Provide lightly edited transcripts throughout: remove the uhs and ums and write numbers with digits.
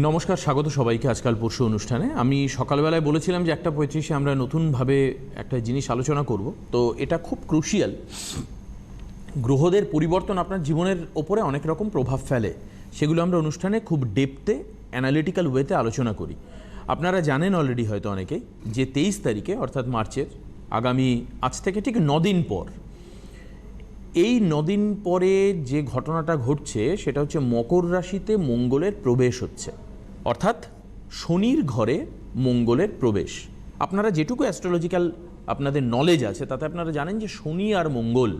নমস্কার, স্বাগত সবাইকে আজকাল পরশু অনুষ্ঠানে। আমি সকালবেলায় বলেছিলাম যে 1:35-এ আমরা নতুনভাবে একটা জিনিস আলোচনা করব। তো এটা খুব ক্রুশিয়াল। গ্রহদের পরিবর্তন আপনার জীবনের ওপরে অনেক রকম প্রভাব ফেলে, সেগুলো আমরা অনুষ্ঠানে খুব ডেপথে অ্যানালিটিক্যাল ওয়েতে আলোচনা করি। আপনারা জানেন অলরেডি হয়তো অনেকেই যে 23 তারিখে অর্থাৎ মার্চের আগামী আজ থেকে ঠিক 9 দিন পর, এই 9 দিন পরে যে ঘটনাটা ঘটছে সেটা হচ্ছে মকর রাশিতে মঙ্গলের প্রবেশ হচ্ছে, অর্থাৎ শনির ঘরে মঙ্গলের প্রবেশ। আপনারা যেটুকু অ্যাস্ট্রোলজিক্যাল আপনাদের নলেজ আছে তাতে আপনারা জানেন যে শনি আর মঙ্গল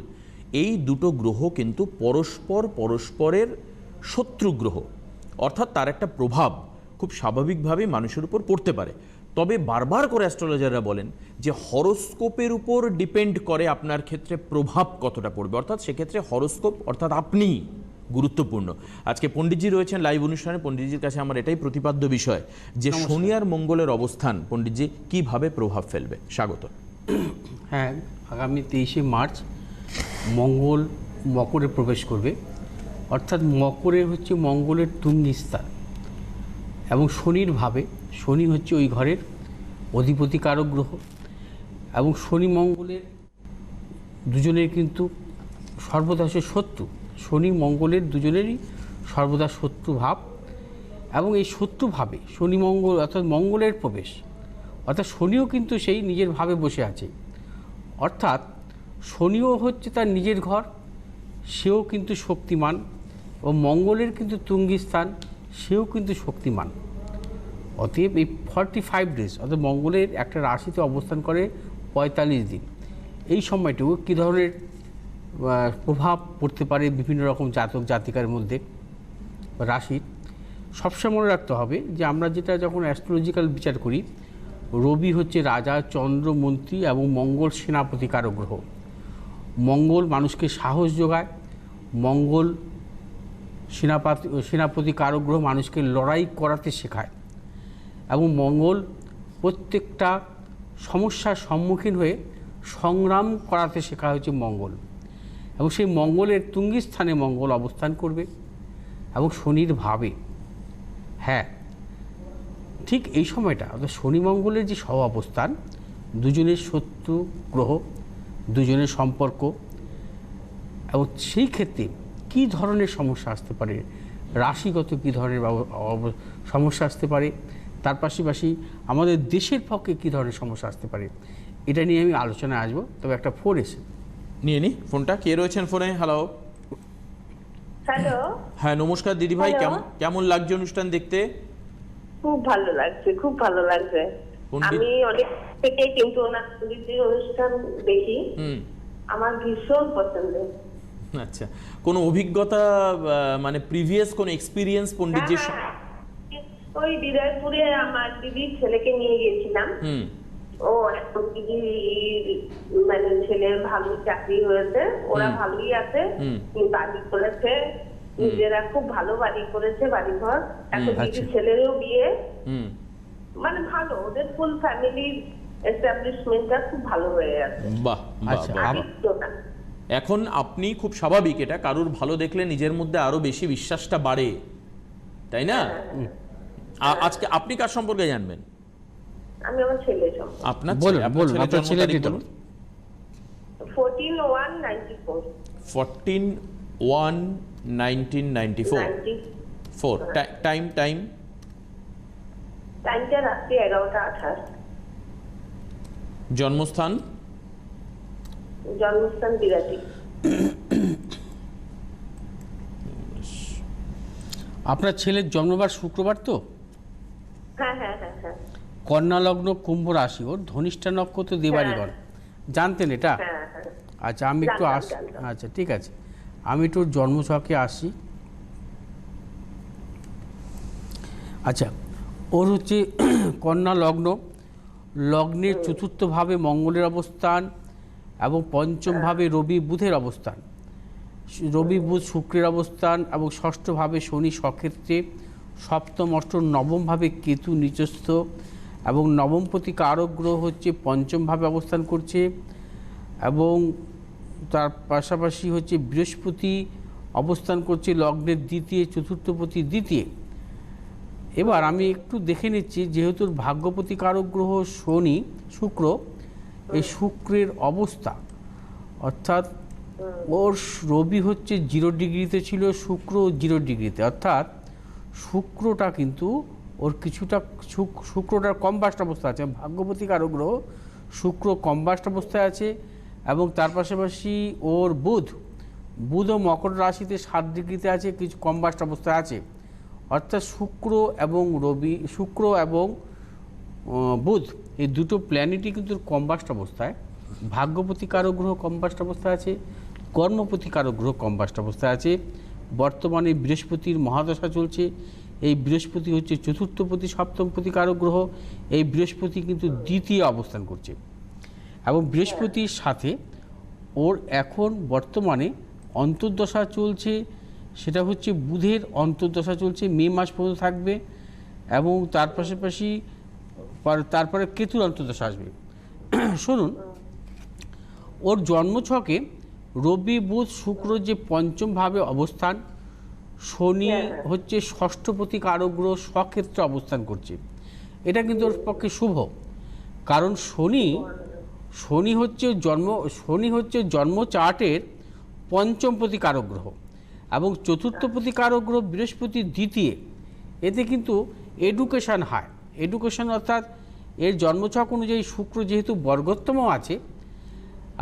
এই দুটো গ্রহ কিন্তু পরস্পরের শত্রু গ্রহ, অর্থাৎ তার একটা প্রভাব খুব স্বাভাবিকভাবেই মানুষের উপর পড়তে পারে। তবে বারবার করে অ্যাস্ট্রোলজাররা বলেন যে হরোস্কোপের উপর ডিপেন্ড করে আপনার ক্ষেত্রে প্রভাব কতটা পড়বে, অর্থাৎ সেক্ষেত্রে হরোস্কোপ অর্থাৎ আপনি গুরুত্বপূর্ণ। আজকে পণ্ডিতজি রয়েছেন লাইভ অনুষ্ঠানে। পণ্ডিতজির কাছে আমার এটাই প্রতিপাদ্য বিষয় যে শনি আর মঙ্গলের অবস্থান পণ্ডিতজি কিভাবে প্রভাব ফেলবে। স্বাগত। হ্যাঁ, আগামী 23শে মার্চ মঙ্গল মকরে প্রবেশ করবে, অর্থাৎ মকরে হচ্ছে মঙ্গলের তুঙ্গি স্থান এবং শনির ভাবে। শনি হচ্ছে ওই ঘরের অধিপতি কারক গ্রহ এবং শনি মঙ্গলের দুজনের কিন্তু সর্বদা সে শত্রু। শনি মঙ্গলের দুজনেরই সর্বদা শত্রু ভাব এবং এই শত্রু ভাবে শনি মঙ্গল অর্থাৎ মঙ্গলের প্রবেশ, অর্থাৎ শনিও কিন্তু সেই নিজের ভাবে বসে আছে, অর্থাৎ শনিও হচ্ছে তার নিজের ঘর, সেও কিন্তু শক্তিমান ও মঙ্গলের কিন্তু তুঙ্গি স্থান, সেও কিন্তু শক্তিমান। অতএব এই 45 ডেজ অর্থাৎ মঙ্গলের একটা রাশিতে অবস্থান করে 45 দিন, এই সময়টুকু কী ধরনের প্রভাব পড়তে পারে বিভিন্ন রকম জাতক জাতিকার মধ্যে রাশির। সবসময় মনে রাখতে হবে যে আমরা যেটা যখন অ্যাস্ট্রোলজিক্যাল বিচার করি, রবি হচ্ছে রাজা, চন্দ্র মন্ত্রী এবং মঙ্গল সেনাপতি কারক গ্রহ। মঙ্গল মানুষকে সাহস যোগায়, মঙ্গল সেনাপতি কারক গ্রহ মানুষকে লড়াই করাতে শেখায় এবং মঙ্গল প্রত্যেকটা সমস্যার সম্মুখীন হয়ে সংগ্রাম করাতে শেখা হয়েছে মঙ্গল। এবং সেই মঙ্গলের তুঙ্গি স্থানে মঙ্গল অবস্থান করবে এবং শনির ভাবে। হ্যাঁ, ঠিক এই সময়টা অর্থাৎ শনি মঙ্গলের যে সহ অবস্থান, দুজনের শত্রু গ্রহ, দুজনের সম্পর্ক, এবং সেই ক্ষেত্রে কী ধরনের সমস্যা আসতে পারে, রাশিগত কী ধরনের সমস্যা আসতে পারে, তার পাশাপাশি আমাদের দেশের পক্ষে কী ধরনের সমস্যা আসতে পারে, এটা নিয়ে আমি আলোচনায় আসবো। তবে একটা ফোন এসে নিয়ে নি ফোনটা। কে রয়েছেন ফোনে? হ্যালো। হ্যালো। হ্যাঁ, নমস্কার দিদি ভাই। কেমন লাগছে অনুষ্ঠান দেখতে? খুব ভালো লাগছে, খুব ভালো লাগছে। আমি অনেক থেকে কিন্তু ওনার অনুষ্ঠান দেখি, আমার ভীষণ পছন্দের। আচ্ছা, কোনো অভিজ্ঞতা মানে প্রিভিয়াস কোনো এক্সপিরিয়েন্স পণ্ডিতজির? ওই হৃদয়পুরে আমার দিদির ছেলেকে নিয়ে গিয়েছিলাম। ও এখন দিদি মানে ছেলের ভালো চাকরি হয়েছে, ওরা ভালোই আছে, বাড়ি করেছে, নিজেরা খুব ভালো বাড়ি করেছে, বাড়ি ঘর। এখন দিদির ছেলেরও বিয়ে, মানে ভালো, ওদের ফুল ফ্যামিলির এস্টাবলিশমেন্টটা খুব ভালো হয়ে আছে। বাহ। এখন আপনি খুব স্বাভাবিক, এটা কারুর ভালো দেখলে নিজের মধ্যে আরো বেশি বিশ্বাসটা বাড়ে, তাই না? আজকে আপনি কার সম্পর্কে জানবেন? আমি আমার ছেলে সম্পর্কে। আপনার ছেলে? 14/1/1994। 14/1/1994। টাইমটা রাত্রি 11:28। জন্মস্থান বিরাটি। আপনার ছেলের জন্মবার শুক্রবার তো? হ্যাঁ হ্যাঁ হ্যাঁ হ্যাঁ। কন্যা লগ্ন, কুম্ভ রাশি, ওর ধনিষ্ঠা নক্ষত্র, দেবাড়িগণ। জানতেন এটা? আচ্ছা, আমি একটু আসি। আচ্ছা, ঠিক আছে, আমি একটু জন্মছকে আসি। আচ্ছা, ওর হচ্ছে কন্যা লগ্ন, লগ্নের চতুর্থ ভাবে মঙ্গলের অবস্থান এবং পঞ্চম ভাবে রবি বুধের অবস্থান, রবি বুধ শুক্রের অবস্থান এবং ষষ্ঠ ভাবে শনি স্বক্ষেত্রে, সপ্তম অষ্টম নবম ভাবে কেতু নিচস্থ এবং নবমপতি কারক গ্রহ হচ্ছে পঞ্চম ভাবে অবস্থান করছে এবং তার পাশাপাশি হচ্ছে বৃহস্পতি অবস্থান করছে লগ্নের দ্বিতীয়, চতুর্থপতি দ্বিতীয় এবার আমি একটু দেখে নিচ্ছি, যেহেতু ভাগ্যপতি কারক গ্রহ শনি, শুক্র, এই শুক্রের অবস্থা, অর্থাৎ ওর রবি হচ্ছে 0 ডিগ্রিতে ছিল, শুক্র 0 ডিগ্রিতে, অর্থাৎ শুক্রটা কিন্তু ওর কিছুটা শুক্রটার কম্বাস্ট অবস্থা আছে। ভাগ্যপতি কারক গ্রহ শুক্র কম্বাস্ট অবস্থায় আছে, এবং তার পাশাপাশি ওর বুধও মকর রাশিতে 7 ডিগ্রিতে আছে, কিছু কম্বাস্ট অবস্থায় আছে। অর্থাৎ শুক্র এবং বুধ এই দুটো প্ল্যানেটই কিন্তু কম্বাস্ট অবস্থায়। ভাগ্যপতি কারক গ্রহ কম্বাস্ট অবস্থায় আছে, কর্মপতি কারক গ্রহ কম্বাস্ট অবস্থায় আছে। বর্তমানে বৃহস্পতির মহাদশা চলছে। এই বৃহস্পতি হচ্ছে চতুর্থপতি সপ্তমপতি কারক গ্রহ। এই বৃহস্পতি কিন্তু দ্বিতীয় অবস্থান করছে, এবং বৃহস্পতির সাথে ওর এখন বর্তমানে অন্তর্দশা চলছে, সেটা হচ্ছে বুধের অন্তর্দশা চলছে, মে মাস পর্যন্ত থাকবে, এবং তার পাশাপাশি তারপরে কেতুর অন্তর্দশা আসবে। শুনুন, ওর জন্মছকে রবি বুধ শুক্র যে পঞ্চম ভাবে অবস্থান, শনি হচ্ছে ষষ্ঠপতি কারক গ্রহ স্বক্ষেত্রে অবস্থান করছে। এটা কিন্তু ওর পক্ষে শুভ, কারণ শনি হচ্ছে জন্ম চার্টের পঞ্চমপতি কারক গ্রহ, এবং চতুর্থপতি কারক গ্রহ বৃহস্পতি দ্বিতীয়। এতে কিন্তু এডুকেশন হয়, অর্থাৎ এর জন্মছক অনুযায়ী শুক্র যেহেতু বর্গোত্তম আছে,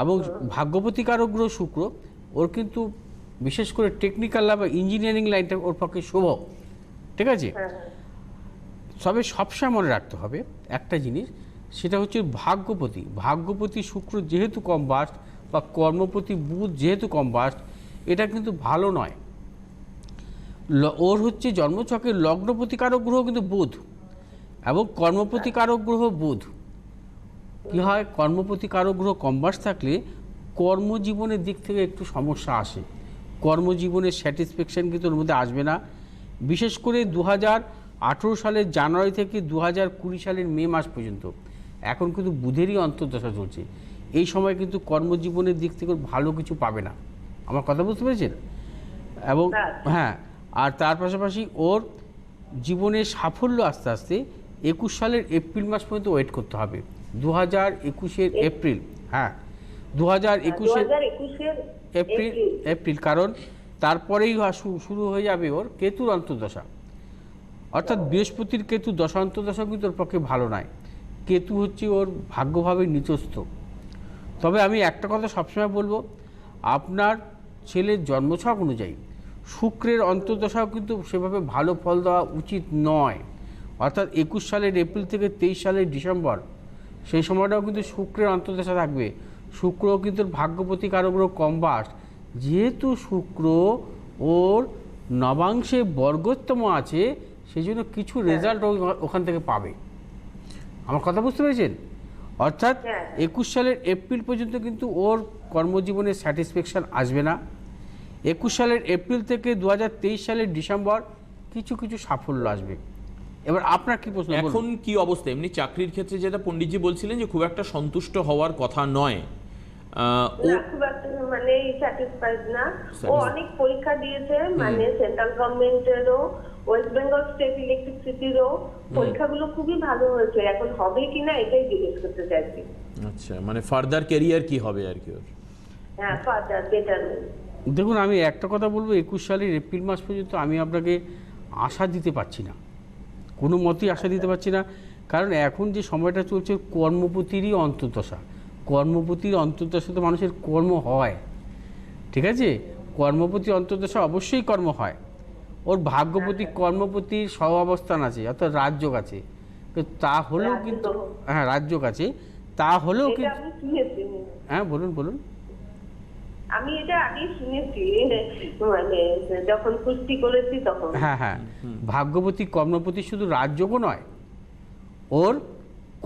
এবং ভাগ্যপতি কারক গ্রহ শুক্র, ওর কিন্তু বিশেষ করে টেকনিক্যাল বা ইঞ্জিনিয়ারিং লাইনটা ওর পক্ষে শুভ। ঠিক আছে, তবে সবসময় মনে রাখতে হবে একটা জিনিস, সেটা হচ্ছে ভাগ্যপতি শুক্র যেহেতু কম্বাস্ট, বা কর্মপতি বুধ যেহেতু কম্বাস্ট, এটা কিন্তু ভালো নয়। ওর হচ্ছে জন্মছকের লগ্নপতি কারক গ্রহ কিন্তু বুধ, এবং কর্মপতি কারক গ্রহ বুধ। কী হয়, কর্মপতি কারক গ্রহ কম্বাস্ট থাকলে কর্মজীবনের দিক থেকে একটু সমস্যা আসে, কর্মজীবনের স্যাটিসফ্যাকশান কিন্তু ওর মধ্যে আসবে না। বিশেষ করে 2018 সালের জানুয়ারি থেকে 2020 সালের মে মাস পর্যন্ত এখন কিন্তু বুধেরই অন্তর্দশা চলছে। এই সময় কিন্তু কর্মজীবনের দিক থেকে ভালো কিছু পাবে না। আমার কথা বুঝতে পেরেছেন? এবং হ্যাঁ, আর তার পাশাপাশি ওর জীবনের সাফল্য আস্তে আস্তে 21 সালের এপ্রিল মাস পর্যন্ত ওয়েট করতে হবে। 2021-এর এপ্রিল, হ্যাঁ 2021-এর এপ্রিল, কারণ তারপরেই শুরু হয়ে যাবে ওর কেতুর অন্তর্দশা। অর্থাৎ বৃহস্পতির কেতু দশা অন্তর্দশা কিন্তু ওর পক্ষে ভালো নয়। কেতু হচ্ছে ওর ভাগ্যভাবে নিচস্থ। তবে আমি একটা কথা সবসময় বলবো, আপনার ছেলের জন্মছক অনুযায়ী শুক্রের অন্তর্দশাও কিন্তু সেভাবে ভালো ফল দেওয়া উচিত নয়। অর্থাৎ 21 সালের এপ্রিল থেকে 23 সালের ডিসেম্বর, সেই সময়টাও কিন্তু শুক্রের অন্তর্দশা থাকবে। শুক্র কিন্তু ভাগ্যপতি কারক গ্রহ কম্বাস্ট, যেহেতু শুক্র ওর নবাংশে বর্গোত্তম আছে, সেই জন্য কিছু রেজাল্ট ওখান থেকে পাবে। আমার কথা বুঝতে পেরেছেন? অর্থাৎ 21 সালের এপ্রিল পর্যন্ত কিন্তু ওর কর্মজীবনের স্যাটিসফ্যাকশান আসবে না। 21 সালের এপ্রিল থেকে 2023 সালের ডিসেম্বর কিছু সাফল্য আসবে। এবার আপনার কি প্রশ্ন? এখন কি অবস্থা এমনি চাকরির ক্ষেত্রে, যেটা পণ্ডিতজি বলছিলেন যে খুব একটা সন্তুষ্ট হওয়ার কথা নয়, খুব একটা মানে স্যাটিসফাইড না। ও অনেক পরীক্ষা দিয়েছে, মানে সেন্ট্রাল গভর্নমেন্টেরও, ওয়েস্ট বেঙ্গল স্টেট ইলেকট্রিসিটিরও পরীক্ষাগুলো খুবই ভালো হয়েছে। এখন হবে কিনা এটাই জিজ্ঞেস করতে চাইছি। আচ্ছা, মানে ফার্দার ক্যারিয়ার কি হবে আর কি ওর? হ্যাঁ, ফার্দার বেটারমেন্ট। দেখুন, আমি একটা কথা বলবো, 21 সালের এপ্রিল মাস পর্যন্ত আমি আপনাকে আশা দিতে পারছি না, কোনো মতেই আশা দিতে পারছি না। কারণ এখন যে সময়টা চলছে কর্মপতিরই অন্তর্দশা। কর্মপতির অন্তর্দশা তো মানুষের কর্ম হয়, ঠিক আছে, কর্মপতি অন্তর্দশা অবশ্যই কর্ম হয়। ওর ভাগ্যপতি কর্মপতির সহ অবস্থান আছে, অর্থাৎ রাজযোগ আছে। তো তা হলেও কিন্তু, হ্যাঁ রাজযোগ আছে, তা হলেও কিন্তু, হ্যাঁ বলুন। আমি এটা আগে শুনেছি, মানে যখন কুস্তি করেছি তখন। হ্যাঁ, ভাগ্যপতি কর্মপতি শুধু রাজযোগও নয়, ওর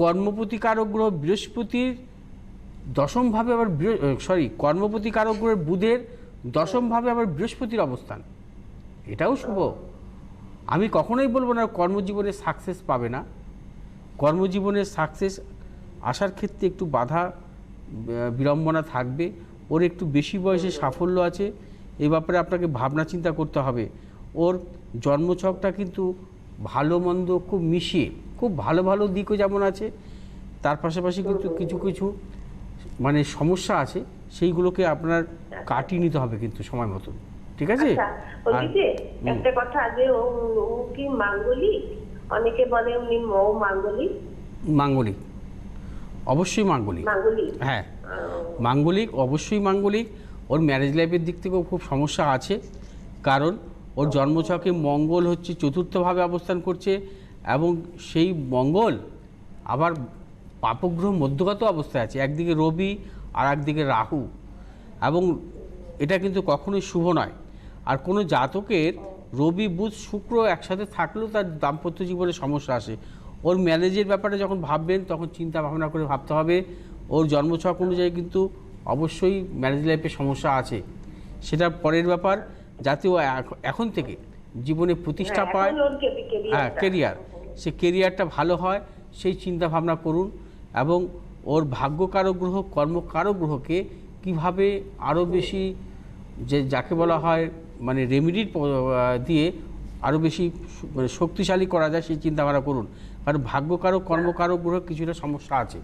কর্মপতি কারক গ্রহ বৃহস্পতির দশমভাবে আবার কর্মপতি কারক গ্রহের বুধের দশমভাবে আবার বৃহস্পতির অবস্থান, এটাও শুভ। আমি কখনোই বলবো না কর্মজীবনে সাকসেস পাবে না। কর্মজীবনের সাকসেস আসার ক্ষেত্রে একটু বাধা বিড়ম্বনা থাকবে। ওর একটু বেশি বয়সে সাফল্য আছে, এই ব্যাপারে আপনাকে ভাবনা চিন্তা করতে হবে। ওর জন্মছকটা কিন্তু ভালো মন্দ খুব মিশিয়ে, খুব ভালো ভালো দিকও যেমন আছে, তার পাশাপাশি কিন্তু কিছু কিছু মানে সমস্যা আছে, সেইগুলোকে আপনার কাটিয়ে নিতে হবে কিন্তু সময় মতো, ঠিক আছে? আচ্ছা, বলছি যে একটা কথা, যে ও কি মাঙ্গলিক? অনেকে বলে উনি মাঙ্গলিক। মাঙ্গলিক, অবশ্যই মাঙ্গলিক। মাঙ্গলিক? হ্যাঁ, মাঙ্গলিক, অবশ্যই মাঙ্গলিক। ওর ম্যারেজ লাইফের দিক থেকেও খুব সমস্যা আছে, কারণ ওর জন্মছকে মঙ্গল হচ্ছে চতুর্থভাবে অবস্থান করছে, এবং সেই মঙ্গল আবার পাপগ্রহ মধ্যগত অবস্থায় আছে, একদিকে রবি আর একদিকে রাহু, এবং এটা কিন্তু কখনোই শুভ নয়। আর কোনো জাতকের রবি বুধ শুক্র একসাথে থাকলেও তার দাম্পত্য জীবনে সমস্যা আসে। ওর ম্যারেজের ব্যাপারে যখন ভাববেন তখন চিন্তা ভাবনা করে ভাবতে হবে। ওর জন্মছক অনুযায়ী কিন্তু অবশ্যই ম্যারেজ লাইফে সমস্যা আছে, সেটা পরের ব্যাপার। যাতে ও এখন থেকে জীবনে প্রতিষ্ঠা পায়, হ্যাঁ কেরিয়ার, সে কেরিয়ারটা ভালো হয় সেই চিন্তা ভাবনা করুন। এবং ওর ভাগ্যকারক গ্রহ, কর্মকারক গ্রহকে কীভাবে আরও বেশি, যে যাকে বলা হয় মানে রেমিডির দিয়ে আরও বেশি মানে শক্তিশালী করা যায় সেই চিন্তা ভাবনা করুন, কারণ ভাগ্যকারক কর্মকারক গ্রহ কিছুটা সমস্যা আছে।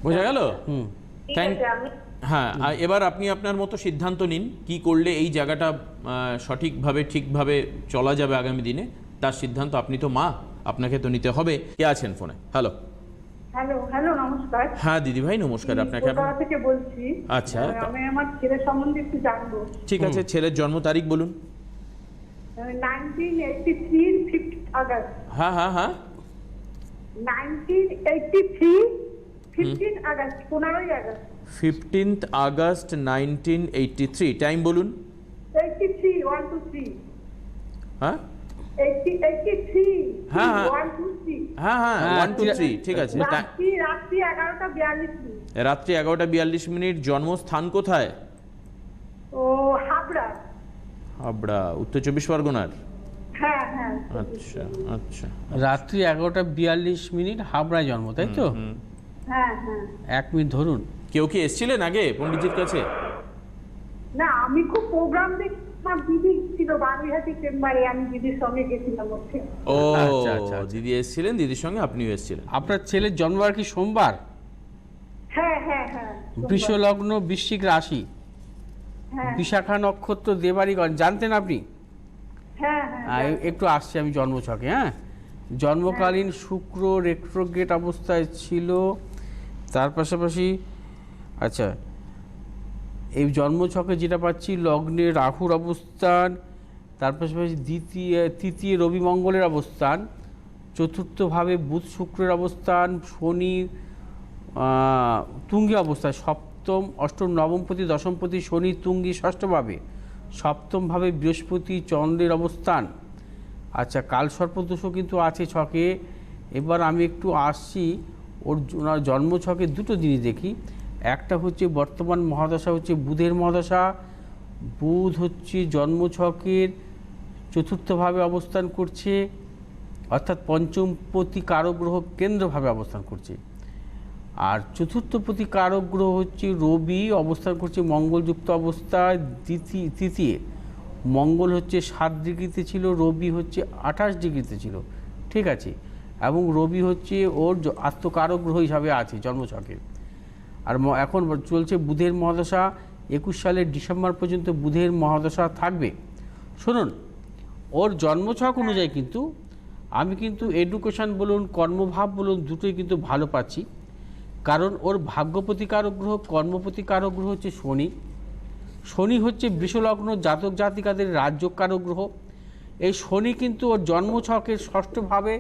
বোঝা গেল? ঠিক থ্যাংক আছে, আমি হ্যাঁ, এবার আপনি আপনার মতো সিদ্ধান্ত নিন কি করলে এই জায়গাটা সঠিকভাবে ঠিকভাবে চলা যাবে আগামী দিনে, তার সিদ্ধান্ত আপনি তো মা, আপনাকে তো নিতে হবে। কে আছেন ফোনে? হ্যালো। হ্যালো হ্যালো, নমস্কার। হ্যাঁ দিদি ভাই নমস্কার, আপনাকে। কলকাতা থেকে বলছি। আচ্ছা। আমি আমার ছেলের সম্বন্ধে একটু জানবো। ঠিক আছে, ছেলের জন্ম তারিখ বলুন। 1983 5th আগস্ট। হ্যাঁ হ্যাঁ হ্যাঁ 1983 15 আগস্ট, 15ই আগস্ট। 15th আগস্ট 1983। টাইম বলুন। 83 1 2 3। হ্যাঁ 83 হ্যাঁ, হ্যাঁ। 1 2 3। হ্যাঁ হ্যাঁ 1 2 3 ঠিক আছে। রাত্রি 11টা 42 মিনিট। রাত্রি 11টা 42 মিনিট। জন্মস্থান কোথায়? ও হাবড়া। হাবড়া, উত্তর 24 পরগনার। হ্যাঁ হ্যাঁ। আচ্ছা আচ্ছা। রাত্রি 11টা 42 মিনিট, হাবড়ায় জন্ম, তাই তো? হ্যাঁ হ্যাঁ। 1 মিনিট ধরুন। কেউ কি এসেছিলেন আগে পণ্ডিতজির কাছে? না, আমি খুব প্রোগ্রাম দেখি, আমার দিদি ছিল বাগুইহাটি চেম্বারে, আমি দিদির সঙ্গে গেছিলাম ওখানে। ও আচ্ছা, আচ্ছা, আচ্ছা। দিদি এসেছিলেন, দিদির সঙ্গে আপনিও এসেছিলেন। আপনার ছেলের জন্মবার কি সোমবার? হ্যাঁ হ্যাঁ হ্যাঁ। বৃষ লগ্ন, বৃশ্চিক রাশি, হ্যাঁ বিশাখা নক্ষত্র, দেবাড়িগঞ্জ, জানতেন আপনি? হ্যাঁ হ্যাঁ। একটু আসছি আমি জন্মছকে। হ্যাঁ, জন্মকালীন শুক্র রেট্রোগ্রেড অবস্থায় ছিল, তার পাশাপাশি আচ্ছা এই জন্মছকে যেটা পাচ্ছি লগ্নে রাহুর অবস্থান, তার পাশাপাশি তৃতীয় রবি মঙ্গলের অবস্থান, চতুর্থভাবে বুধ শুক্রের অবস্থান, শনি তুঙ্গি অবস্থায়, সপ্তম অষ্টম নবমপতি দশমপতি শনি তুঙ্গি ষষ্ঠভাবে, সপ্তমভাবে বৃহস্পতি চন্দ্রের অবস্থান। আচ্ছা, কালসর্পদোষও কিন্তু আছে ছকে। এবার আমি একটু আসছি ওনার জন্মছকে দুটো জিনিস দেখি। একটা হচ্ছে বর্তমান মহাদশা হচ্ছে বুধের মহাদশা। বুধ হচ্ছে জন্মছকের চতুর্থভাবে অবস্থান করছে, অর্থাৎ পঞ্চমপতি কারক গ্রহ কেন্দ্রভাবে অবস্থান করছে। আর চতুর্থপতি কারক গ্রহ হচ্ছে রবি, অবস্থান করছে মঙ্গলযুক্ত অবস্থায় তৃতীয়। মঙ্গল হচ্ছে 7 ডিগ্রিতে ছিল, রবি হচ্ছে 28 ডিগ্রিতে ছিল, ঠিক আছে। এবং রবি হচ্ছে ওর আত্মকারক গ্রহ হিসাবে আছে জন্মছকে। আর এখন চলছে বুধের মহাদশা, 21 সালের ডিসেম্বর পর্যন্ত বুধের মহাদশা থাকবে। শুনুন, ওর জন্মছক অনুযায়ী কিন্তু আমি কিন্তু এডুকেশন বলুন, কর্মভাব বলুন, দুটোই কিন্তু ভালো পাচ্ছি। কারণ ওর ভাগ্যপ্রতিকারক গ্রহ, কর্মপ্রতিকারক গ্রহ হচ্ছে শনি। শনি হচ্ছে বৃষলগ্ন জাতক জাতিকাদের রাজ্যকারক গ্রহ। এই শনি কিন্তু ওর জন্মছকের ষষ্ঠভাবে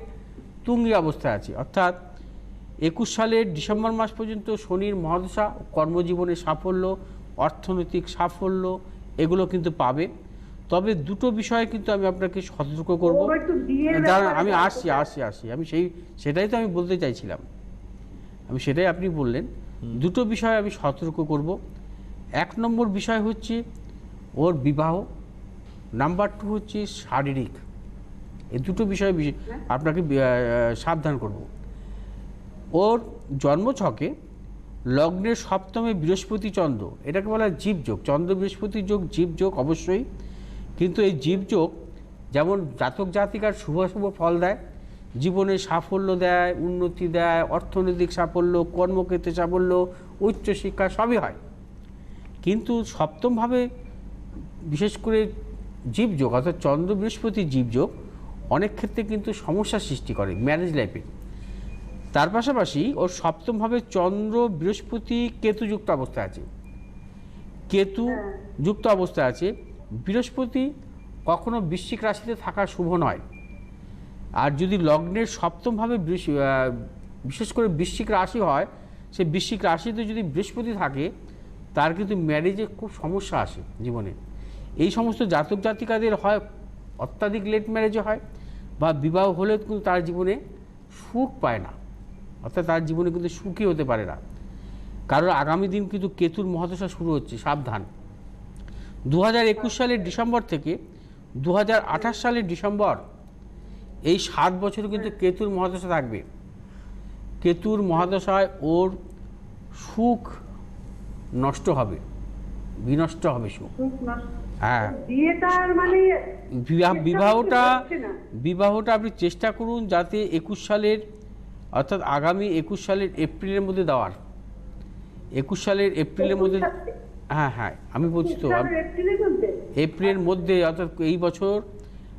তুঙ্গি অবস্থায় আছে, অর্থাৎ 21 সালের ডিসেম্বর মাস পর্যন্ত শনির মহাদশা, কর্মজীবনে সাফল্য, অর্থনৈতিক সাফল্য এগুলো কিন্তু পাবে। তবে দুটো বিষয়ে কিন্তু আমি আপনাকে সতর্ক করব। দাঁড়ান, আমি আসছি আমি সেটাই তো আমি বলতে চাইছিলাম। আমি সেটাই আপনি বললেন, দুটো বিষয়ে আমি সতর্ক করব। 1 নম্বর বিষয় হচ্ছে ওর বিবাহ, নাম্বার 2 হচ্ছে শারীরিক। এই দুটো বিষয়ে আপনাকে সাবধান করব। ওর জন্মছকে লগ্নের সপ্তমে বৃহস্পতি চন্দ্র, এটাকে বলা হয় জীবযোগ, চন্দ্র বৃহস্পতি যোগ, জীবযোগ অবশ্যই। কিন্তু এই জীবযোগ যেমন জাতক জাতিকার শুভ শুভ ফল দেয়, জীবনে সাফল্য দেয়, উন্নতি দেয়, অর্থনৈতিক সাফল্য, কর্মক্ষেত্রে সাফল্য, উচ্চশিক্ষা সবই হয়। কিন্তু সপ্তমভাবে বিশেষ করে জীবযোগ অর্থাৎ চন্দ্র বৃহস্পতি জীবযোগ অনেক ক্ষেত্রে কিন্তু সমস্যার সৃষ্টি করে ম্যারেজ লাইফে। তার পাশাপাশি ওর সপ্তমভাবে চন্দ্র বৃহস্পতি কেতু যুক্ত অবস্থায় আছে, কেতু যুক্ত অবস্থায় আছে। বৃহস্পতি কখনো বৃশ্চিক রাশিতে থাকা শুভ নয়। আর যদি লগ্নের সপ্তমভাবে বিশেষ করে বৃশ্চিক রাশি হয়, সে বৃশ্চিক রাশিতে যদি বৃহস্পতি থাকে তার কিন্তু ম্যারেজে খুব সমস্যা আসে জীবনে। এই সমস্ত জাতক জাতিকাদের হয় অত্যাধিক লেট ম্যারেজে হয়, বা বিবাহ হলে কিন্তু তার জীবনে সুখ পায় না, অর্থাৎ তার জীবনে কিন্তু সুখী হতে পারে না। কারণ আগামী দিন কিন্তু কেতুর মহাদশা শুরু হচ্ছে, সাবধান। 2021 সালের ডিসেম্বর থেকে 2028 সালের ডিসেম্বর, এই 7 বছর কিন্তু কেতুর মহাদশা থাকবে। কেতুর মহাদশায় ওর সুখ নষ্ট হবে, বিনষ্ট হবে সুখ। হ্যাঁ, বিয়েটার মানে বিবাহটা আপনি চেষ্টা করুন যাতে 21 সালের অর্থাৎ আগামী 21 সালের এপ্রিলের মধ্যে দেওয়ার। 21 সালের এপ্রিলের মধ্যে, হ্যাঁ আমি বলছি তো, এপ্রিলের মধ্যে অর্থাৎ এই বছর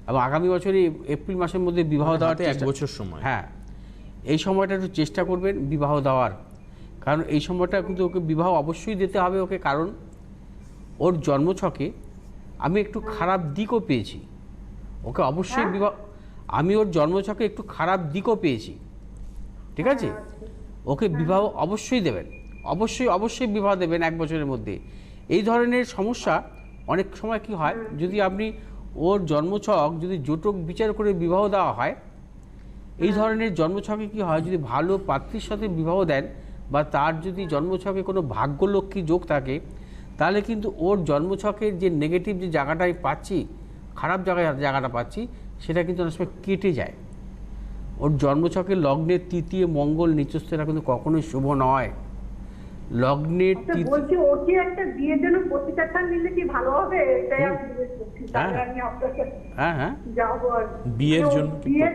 এবং আগামী বছরে এপ্রিল মাসের মধ্যে বিবাহ দেওয়ার 1 বছর সময়। হ্যাঁ, এই সময়টা একটু চেষ্টা করবেন বিবাহ দেওয়ার, কারণ এই সময়টা কিন্তু ওকে বিবাহ অবশ্যই দিতে হবে ওকে। কারণ ওর জন্মছকে আমি একটু খারাপ দিকও পেয়েছি, ওকে অবশ্যই বিবাহ, আমি ওর জন্মছকে একটু খারাপ দিকও পেয়েছি, ঠিক আছে? ওকে বিবাহ অবশ্যই দেবেন, অবশ্যই বিবাহ দেবেন 1 বছরের মধ্যে। এই ধরনের সমস্যা অনেক সময় কি হয়, যদি আপনি ওর জন্মছক যদি জোটক বিচার করে বিবাহ দেওয়া হয়, এই ধরনের জন্মছকে কি হয়, যদি ভালো পাত্রীর সাথে বিবাহ দেন বা তার যদি জন্মছকে কোনো ভাগ্যলক্ষ্মী যোগ থাকে, তাহলে কিন্তু ওর জন্মছকের যে নেগেটিভ যে জায়গাটা আমি পাচ্ছি, খারাপ জায়গাটা পাচ্ছি, সেটা কিন্তু অনেক সময় কেটে যায়। ওর জন্মছকের লগ্নের তৃতীয় মঙ্গল নিচস্থরা কিন্তু কখনোই শুভ নয়। লগ্নের বলছি ওকে একটা বিয়ের জন্য প্রতিষ্ঠা নিলে কি ভালো হবে? হ্যাঁ যাবো বিয়ের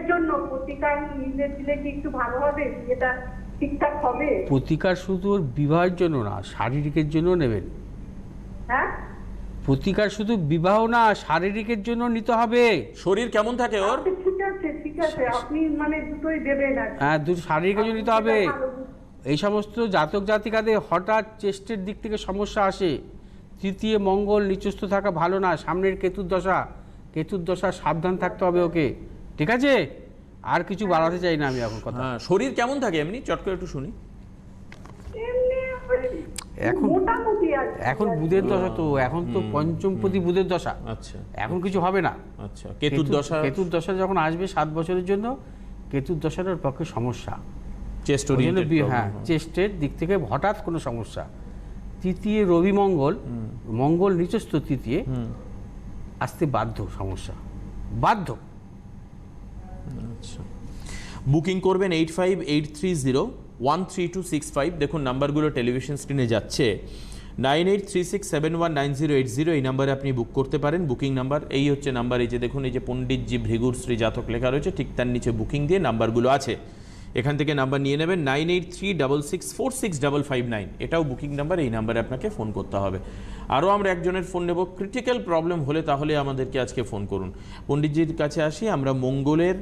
জন্য প্রতিকার নিলে দিলে কি একটু ভালো হবে? বিয়েটা ঠিকঠাক হবে? প্রতিকার শুধু ওর বিবাহের জন্য না, শারীরিকের জন্য নেবেন। হ্যাঁ, প্রতিকার শুধু বিবাহ না, শারীরিকের জন্য নিতে হবে। শরীর কেমন থাকে ওর? ঠিক আছে আপনি মানে দুটোই দেবেন। হ্যাঁ, দুটো শারীরিকের জন্য নিতে হবে। এই সমস্ত জাতক জাতিকাদের হঠাৎ চেস্টের দিক থেকে সমস্যা আসে, তৃতীয় মঙ্গল নিচস্থ থাকা ভালো না, সামনের কেতুর দশা সাবধান থাকতে হবে ওকে, ঠিক আছে? আর কিছু বাড়াতে চাই না আমি এখন কথা। শরীর কেমন থাকে এমনি চট করে একটু শুনি। এখন বুধের দশা তো, এখন তো পঞ্চমপতি বুধের দশা। আচ্ছা, এখন কিছু হবে না। আচ্ছা, কেতুর দশা যখন আসবে 7 বছরের জন্য, কেতুর দশার পক্ষে সমস্যা, হ্যাঁ, চেস্টের দিক থেকে হঠাৎ কোনো সমস্যা। তৃতীয় রবি মঙ্গল নিচস্থ তৃতীয় আসতে বাধ্য, সমস্যা বাধ্য। আচ্ছা, বুকিং করবেন 8583013265। দেখুন নাম্বারগুলো টেলিভিশন স্ক্রিনে যাচ্ছে। 9836719080 এই নাম্বারে আপনি বুক করতে পারেন। বুকিং নাম্বার এই হচ্ছে নাম্বার, এই যে দেখুন, এই যে পণ্ডিতজি ভৃগুর শ্রী জাতক লেখা রয়েছে, ঠিক তার নিচে বুকিং দিয়ে নাম্বারগুলো আছে, এখান থেকে নাম্বার নিয়ে নেবেন। 9836646559 এটাও বুকিং নাম্বার, এই নাম্বারে আপনাকে ফোন করতে হবে। আরও আমরা একজনের ফোন নেব, ক্রিটিক্যাল প্রবলেম হলে তাহলে আমাদেরকে আজকে ফোন করুন। পণ্ডিতজির কাছে আসি, আমরা মঙ্গলের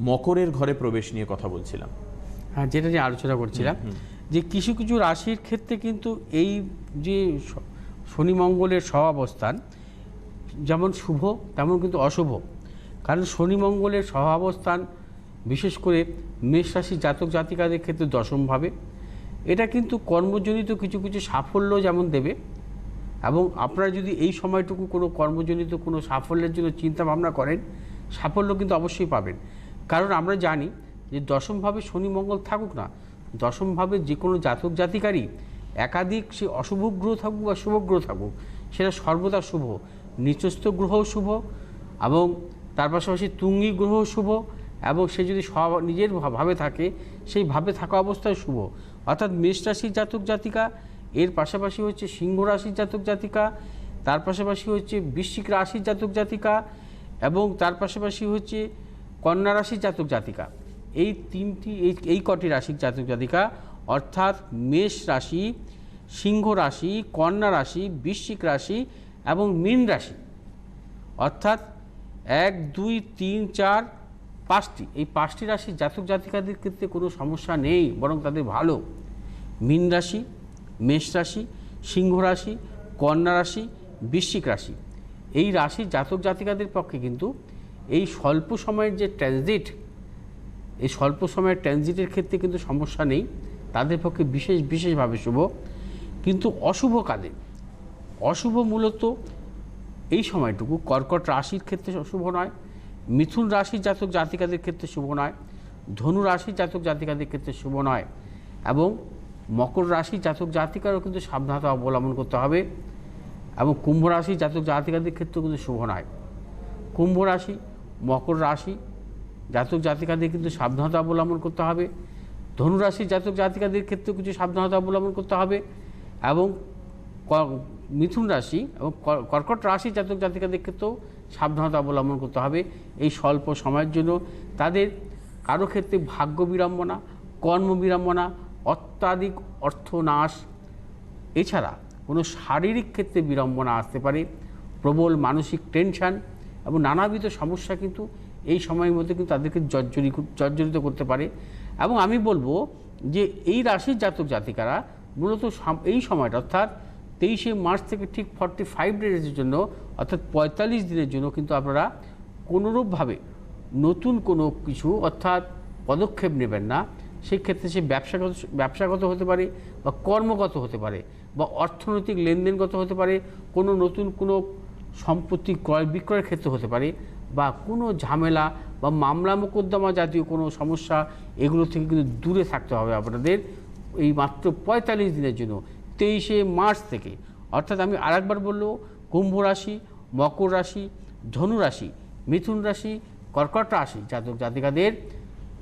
মকরের ঘরে প্রবেশ নিয়ে কথা বলছিলাম। হ্যাঁ, যেটা নিয়ে আলোচনা করছিলাম, যে কিছু কিছু রাশির ক্ষেত্রে কিন্তু এই যে শনি মঙ্গলের সহাবস্থান যেমন শুভ তেমন কিন্তু অশুভ। কারণ শনি মঙ্গলের সহাবস্থান বিশেষ করে মেষ রাশির জাতক জাতিকাদের ক্ষেত্রে দশমভাবে, এটা কিন্তু কর্মজনিত কিছু কিছু সাফল্য যেমন দেবে, এবং আপনারা যদি এই সময়টুকু কোনো কর্মজনিত কোনো সাফল্যের জন্য চিন্তা ভাবনা করেন, সাফল্য কিন্তু অবশ্যই পাবেন। কারণ আমরা জানি যে দশমভাবে শনি মঙ্গল থাকুক না, দশমভাবে যে কোনো জাতক জাতিকারই একাধিক সে অশুভ গ্রহ থাকুক বা শুভ গ্রহ থাকুক, সেটা সর্বদা শুভ। নিচস্থ গ্রহও শুভ, এবং তার পাশাপাশি তুঙ্গী গ্রহও শুভ, এবং সে যদি নিজের ভাবে থাকে, সেই ভাবে থাকা অবস্থায় শুভ। অর্থাৎ মেষ রাশির জাতক জাতিকা, এর পাশাপাশি হচ্ছে সিংহ রাশির জাতক জাতিকা, তার পাশাপাশি হচ্ছে বৃশ্চিক রাশির জাতক জাতিকা, এবং তার পাশাপাশি হচ্ছে কন্যা রাশির জাতক জাতিকা, এই তিনটি এই কটি রাশির জাতক জাতিকা অর্থাৎ মেষ রাশি, সিংহ রাশি, কন্যা রাশি, বৃশ্চিক রাশি এবং মীন রাশি, অর্থাৎ 1, 2, 3, 4, 5টি, এই 5টি রাশির জাতক জাতিকাদের ক্ষেত্রে কোনো সমস্যা নেই, বরং তাদের ভালো। মীন রাশি, মেষ রাশি, সিংহ রাশি, কন্যা রাশি, বৃশ্চিক রাশি, এই রাশির জাতক জাতিকাদের পক্ষে কিন্তু এই স্বল্প সময়ের যে ট্রানজিট, এই স্বল্প সময়ের ট্রানজিটের ক্ষেত্রে কিন্তু সমস্যা নেই, তাদের পক্ষে বিশেষভাবে শুভ। কিন্তু অশুভ কালে, অশুভ মূলত এই সময়টুকু কর্কট রাশির ক্ষেত্রে শুভ নয়, মিথুন রাশির জাতক জাতিকাদের ক্ষেত্রে শুভ নয়, ধনু রাশির জাতক জাতিকাদের ক্ষেত্রে শুভ নয়, এবং মকর রাশির জাতক জাতিকারও কিন্তু সাবধানতা অবলম্বন করতে হবে, এবং কুম্ভ রাশির জাতক জাতিকাদের ক্ষেত্রেও কিন্তু শুভ নয়। কুম্ভ রাশি, মকর রাশি জাতক জাতিকাদের কিন্তু সাবধানতা অবলম্বন করতে হবে, ধনুরাশির জাতক জাতিকাদের ক্ষেত্রেও কিছু সাবধানতা অবলম্বন করতে হবে, এবং মিথুন রাশি এবং কর্কট রাশির জাতক জাতিকাদের ক্ষেত্রেও সাবধানতা অবলম্বন করতে হবে। এই স্বল্প সময়ের জন্য তাদের কারো ক্ষেত্রে ভাগ্য বিড়ম্বনা, কর্ম বিড়ম্বনা, অত্যাধিক অর্থনাশ, এছাড়া কোনো শারীরিক ক্ষেত্রে বিড়ম্বনা আসতে পারে, প্রবল মানসিক টেনশন এবং নানাবিধ সমস্যা কিন্তু এই সময়ের মধ্যে কিন্তু তাদেরকে জর্জরিত করতে পারে। এবং আমি বলবো যে এই রাশির জাতক জাতিকারা মূলত এই সময়টা অর্থাৎ 23শে মার্চ থেকে ঠিক 45 ডেজের জন্য অর্থাৎ 45 দিনের জন্য কিন্তু আপনারা কোনোরূপভাবে নতুন কোনো কিছু অর্থাৎ পদক্ষেপ নেবেন না। সেই ক্ষেত্রে সে ব্যবসাগত হতে পারে বা কর্মগত হতে পারে বা অর্থনৈতিক লেনদেনগত হতে পারে, কোনো নতুন কোনো সম্পত্তি ক্রয় বিক্রয়ের ক্ষেত্রে হতে পারে, বা কোনো ঝামেলা বা মামলা মোকদ্দমা জাতীয় কোনো সমস্যা, এগুলো থেকে কিন্তু দূরে থাকতে হবে আপনাদের এই মাত্র 45 দিনের জন্য 23শে মার্চ থেকে। অর্থাৎ আমি আরেকবার বলবো, কুম্ভ রাশি, মকর রাশি, ধনু রাশি, মিথুন রাশি, কর্কট রাশি জাতক জাতিকাদের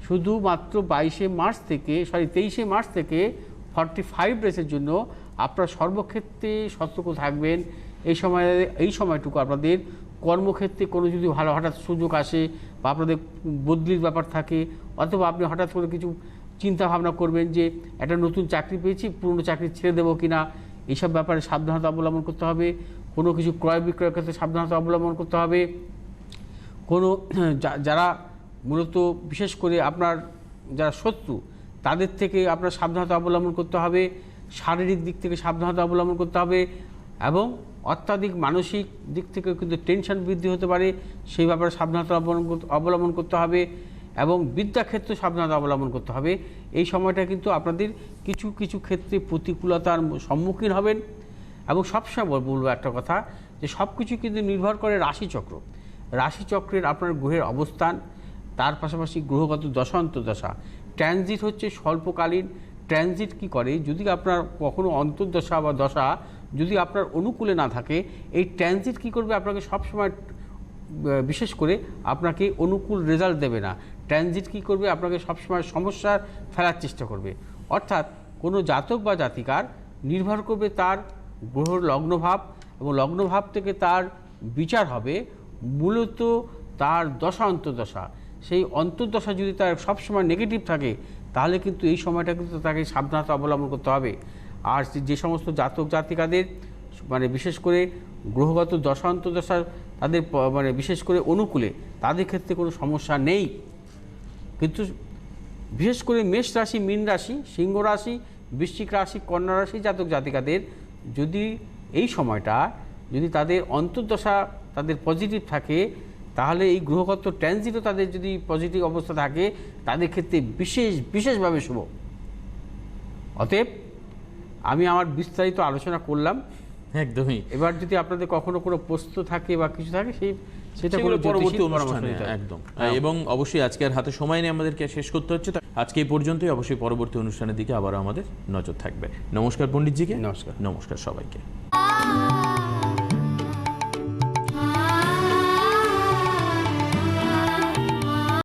শুধুমাত্র 23শে মার্চ থেকে 23শে মার্চ থেকে 45 ডেজের জন্য আপনারা সর্বক্ষেত্রে সতর্ক থাকবেন। এই সময়টুকু আপনাদের কর্মক্ষেত্রে কোনো যদি ভালো হঠাৎ সুযোগ আসে বা আপনাদের বদলির ব্যাপার থাকে, অথবা আপনি হঠাৎ করে কিছু চিন্তা ভাবনা করবেন যে একটা নতুন চাকরি পেয়েছি, পুরনো চাকরি ছেড়ে দেবো কিনা, এইসব ব্যাপারে সাবধানতা অবলম্বন করতে হবে। কোনো কিছু ক্রয় বিক্রয়ের ক্ষেত্রে সাবধানতা অবলম্বন করতে হবে। কোনো যারা মূলত বিশেষ করে আপনার যারা শত্রু, তাদের থেকে আপনার সাবধানতা অবলম্বন করতে হবে, শারীরিক দিক থেকে সাবধানতা অবলম্বন করতে হবে, এবং অত্যাধিক মানসিক দিক থেকে কিন্তু টেনশন বৃদ্ধি হতে পারে, সেই ব্যাপারে সাবধানতা অবলম্বন করতে হবে, এবং বিদ্যাক্ষেত্রে সাবধানতা অবলম্বন করতে হবে। এই সময়টা কিন্তু আপনাদের কিছু কিছু ক্ষেত্রে প্রতিকূলতার সম্মুখীন হবেন। এবং সবসময় বলবো একটা কথা, যে সব কিছু কিন্তু নির্ভর করে রাশিচক্র, রাশিচক্রের আপনার গ্রহের অবস্থান, তার পাশাপাশি গ্রহগত দশা অন্তর্দশা। ট্রানজিট হচ্ছে স্বল্পকালীন। ট্রানজিট কি করে, যদি আপনার কখনো অন্তর্দশা বা দশা যদি আপনার অনুকূলে না থাকে, এই ট্রানজিট কি করবে, আপনাকে সবসময় বিশেষ করে আপনাকে অনুকূল রেজাল্ট দেবে না। ট্রানজিট কি করবে, আপনাকে সবসময় সমস্যার ফেলার চেষ্টা করবে। অর্থাৎ কোনো জাতক বা জাতিকার নির্ভর করবে তার গ্রহর লগ্নভাব, এবং লগ্নভাব থেকে তার বিচার হবে মূলত তার দশা অন্তর্দশা। সেই অন্তর্দশা যদি তার সবসময় নেগেটিভ থাকে, তাহলে কিন্তু এই সময়টা কিন্তু তাকে সাবধানতা অবলম্বন করতে হবে। আর যে সমস্ত জাতক জাতিকাদের মানে বিশেষ করে গ্রহগত দশা অন্তর্দশা তাদের মানে বিশেষ করে অনুকূলে, তাদের ক্ষেত্রে কোনো সমস্যা নেই। কিন্তু বিশেষ করে মেষ রাশি, মীন রাশি, সিংহ রাশি, বৃশ্চিক রাশি, কন্যা রাশি জাতক জাতিকাদের যদি এই সময়টা যদি তাদের অন্তর্দশা তাদের পজিটিভ থাকে, তাহলে এই গ্রহগত ট্রানজিটও তাদের যদি পজিটিভ অবস্থা থাকে, তাদের ক্ষেত্রে বিশেষভাবে শুভ। অতএব আমি আমার বিস্তারিত আলোচনা করলাম একদমই। এবার যদি আপনাদের কখনো কোনো প্রশ্ন থাকে বা কিছু থাকে, সেটা পরবর্তী অনুষ্ঠানে একদম। এবং অবশ্যই আজকে আর হাতে সময় নেই আমাদেরকে শেষ করতে হচ্ছে, আজকে এই পর্যন্তই। অবশ্যই পরবর্তী অনুষ্ঠানের দিকে আবারও আমাদের নজর থাকবে। নমস্কার পণ্ডিতজিকে। নমস্কার। নমস্কার সবাইকে।